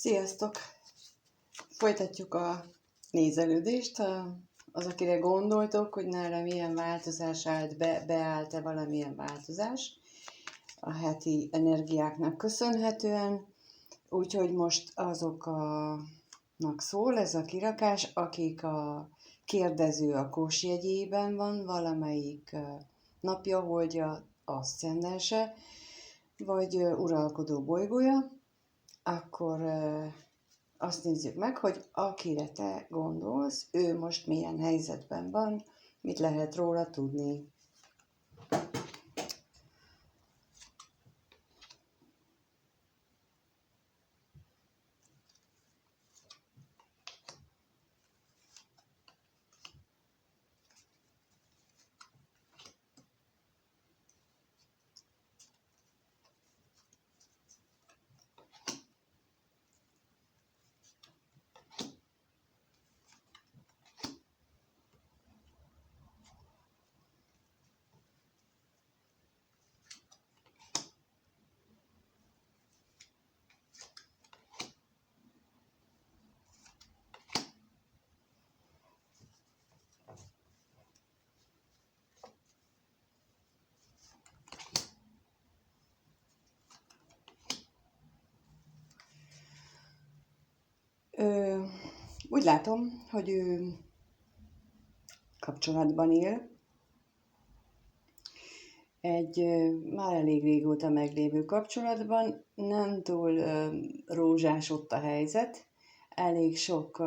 Sziasztok! Folytatjuk a nézelődést. Az, akire gondoltok, hogy nála milyen változás állt be, beállt-e valamilyen változás a heti energiáknak köszönhetően. Úgyhogy most azoknak szól ez a kirakás, akik a kérdező a kós jegyében van, valamelyik napja, holdja, aszcendense, vagy uralkodó bolygója, akkor azt nézzük meg, hogy akire te gondolsz, ő most milyen helyzetben van, mit lehet róla tudni. Úgy látom, hogy ő kapcsolatban él, egy már elég régóta meglévő kapcsolatban, nem túl rózsás ott a helyzet, elég sok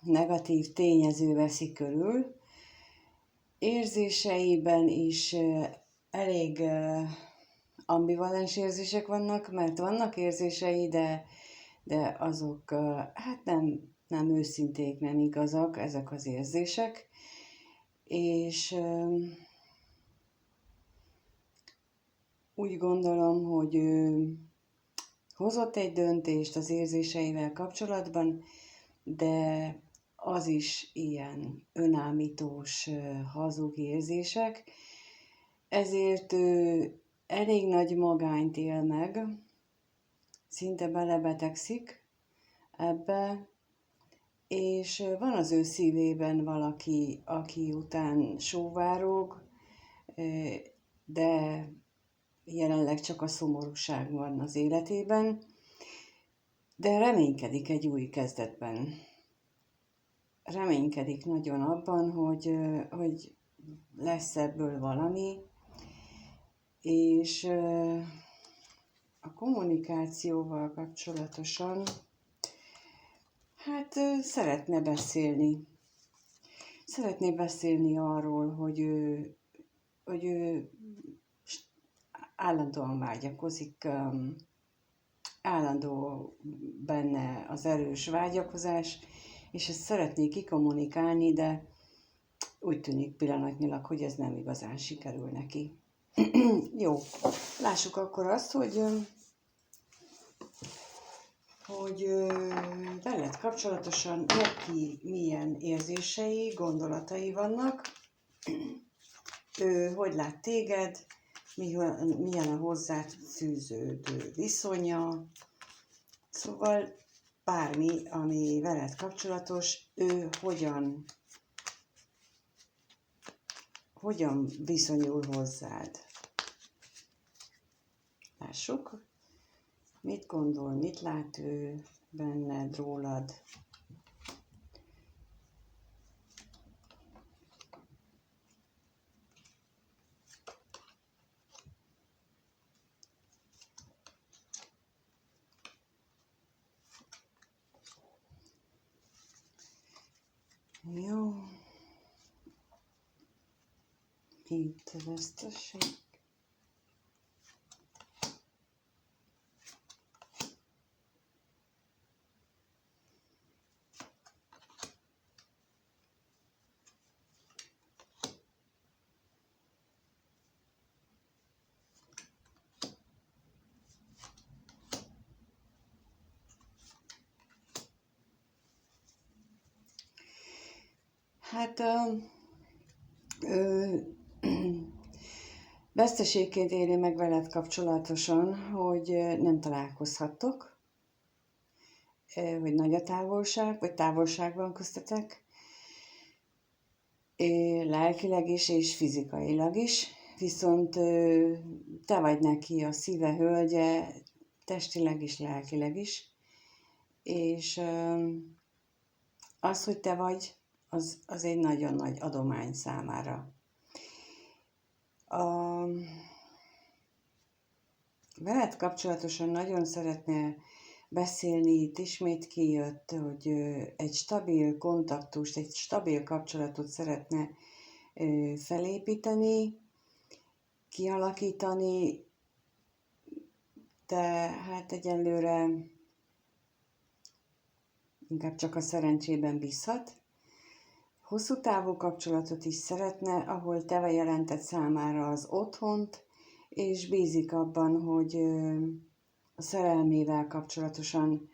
negatív tényező veszi körül, érzéseiben is elég ambivalens érzések vannak, mert vannak érzései, de azok hát nem őszinték, nem igazak ezek az érzések, és úgy gondolom, hogy ő hozott egy döntést az érzéseivel kapcsolatban, de az is ilyen önállítós, hazug érzések, ezért ő elég nagy magányt él meg, szinte belebetegszik ebbe, és van az ő szívében valaki, aki után sóvárog, de jelenleg csak a szomorúság van az életében, de reménykedik egy új kezdetben. Reménykedik nagyon abban, hogy lesz ebből valami, és a kommunikációval kapcsolatosan hát szeretne beszélni. Szeretné beszélni arról, hogy ő állandóan vágyakozik, állandó benne az erős vágyakozás, és ezt szeretné kikommunikálni, de úgy tűnik pillanatnyilag, hogy ez nem igazán sikerül neki. Jó, lássuk akkor azt, hogy veled kapcsolatosan neki milyen érzései, gondolatai vannak, ő hogy lát téged, milyen a hozzád fűződő viszonya, szóval bármi, ami veled kapcsolatos, ő hogyan viszonyul hozzád. Lássuk, mit gondol, mit lát ő benned, rólad. Jó. Itt a veszteség. Hát veszteségként éli meg veled kapcsolatosan, hogy nem találkozhattok, hogy nagy a távolság, vagy távolság van köztetek, lelkileg is és fizikailag is, viszont te vagy neki a szíve hölgye, testileg is, lelkileg is, és az, hogy te vagy, az egy nagyon nagy adomány számára. Veled kapcsolatosan nagyon szeretne beszélni, itt ismét kijött, hogy egy stabil kontaktust, egy stabil kapcsolatot szeretne felépíteni, kialakítani, de hát egyelőre inkább csak a szerencsében bízhat. Hosszú távú kapcsolatot is szeretne, ahol te jelented számára az otthont, és bízik abban, hogy a szerelmével kapcsolatosan,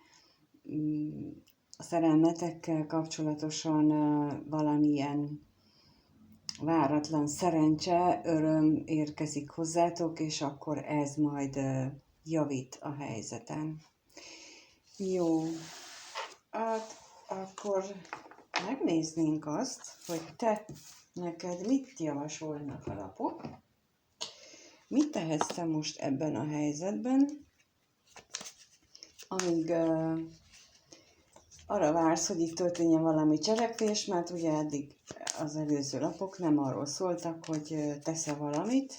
a szerelmetekkel kapcsolatosan valamilyen váratlan szerencse, öröm érkezik hozzátok, és akkor ez majd javít a helyzeten. Jó, hát akkor megnéznénk azt, hogy neked mit javasolnak a lapok. Mit tehetsz te most ebben a helyzetben, amíg arra vársz, hogy itt történjen valami cselekvés, mert ugye eddig az előző lapok nem arról szóltak, hogy teszel valamit,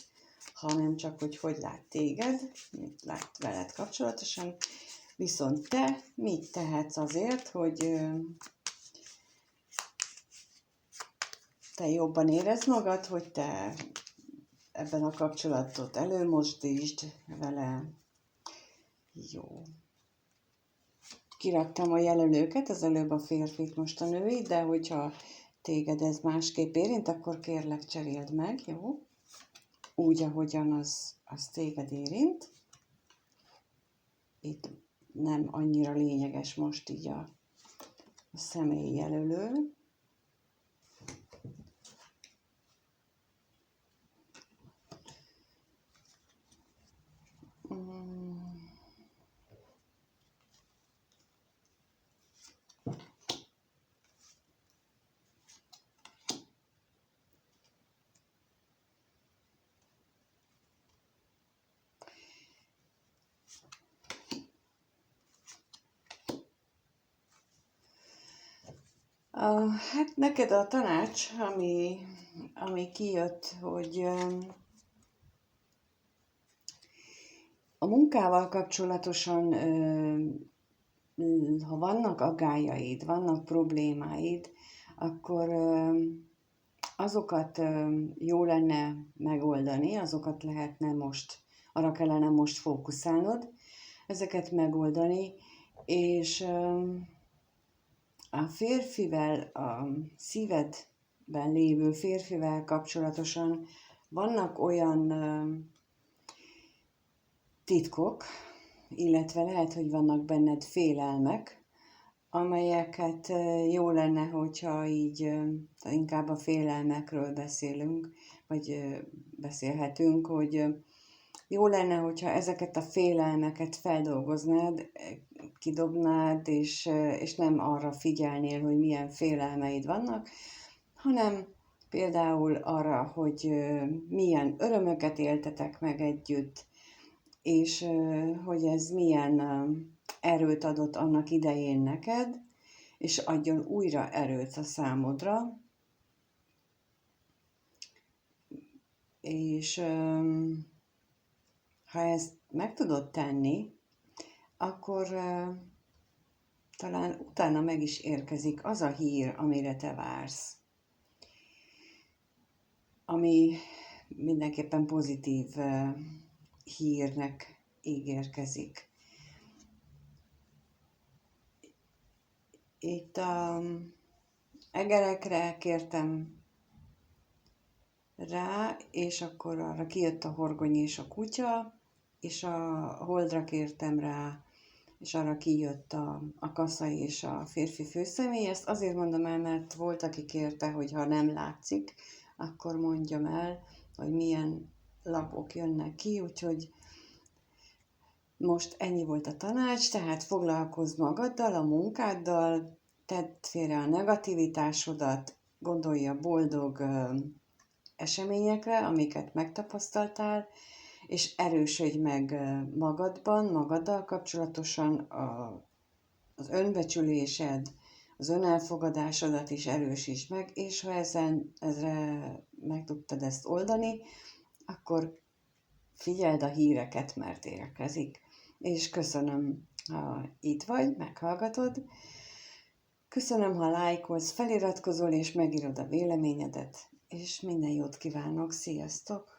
hanem csak, hogy lát téged, mit lát veled kapcsolatosan. Viszont te mit tehetsz azért, hogy te jobban érezd magad, hogy te ebben a kapcsolatot előmozdítsd vele. Jó. Kiraktam a jelölőket, az előbb a férfit, most a nőit, de hogyha téged ez másképp érint, akkor kérlek cseréld meg, jó? Úgy, ahogyan az téged érint. Itt nem annyira lényeges most így a személyi jelölő. Hát neked a tanács, ami kijött, hogy a munkával kapcsolatosan, ha vannak agályaid, vannak problémáid, akkor azokat jó lenne megoldani, azokat lehetne most, arra kellene most fókuszálnod, ezeket megoldani, és a férfivel, a szívedben lévő férfivel kapcsolatosan vannak olyan titkok, illetve lehet, hogy vannak benned félelmek, amelyeket jó lenne, hogyha így inkább a félelmekről beszélünk, vagy beszélhetünk, hogy jó lenne, hogyha ezeket a félelmeket feldolgoznád, kidobnád, és nem arra figyelnél, hogy milyen félelmeid vannak, hanem például arra, hogy milyen örömöket éltetek meg együtt, és hogy ez milyen erőt adott annak idején neked, és adjon újra erőt a számodra. És ha ezt meg tudod tenni, akkor talán utána meg is érkezik az a hír, amire te vársz. Ami mindenképpen pozitív hírnek ígérkezik. Itt egerekre kértem rá, és akkor arra kijött a horgony és a kutya, és a holdra kértem rá, és arra kijött a kasza és a férfi főszemély. Ezt azért mondom el, mert volt, aki kérte, hogy ha nem látszik, akkor mondjam el, hogy milyen lapok jönnek ki, úgyhogy most ennyi volt a tanács, tehát foglalkozz magaddal, a munkáddal, tedd félre a negativitásodat, gondolj a boldog eseményekre, amiket megtapasztaltál, és erősödj meg magadban, magaddal kapcsolatosan, az önbecsülésed, az önelfogadásodat is erősítsd meg, és ha ezre meg tudtad ezt oldani, akkor figyeld a híreket, mert érkezik. És köszönöm, ha itt vagy, meghallgatod. Köszönöm, ha lájkolsz, feliratkozol és megírod a véleményedet, és minden jót kívánok, sziasztok!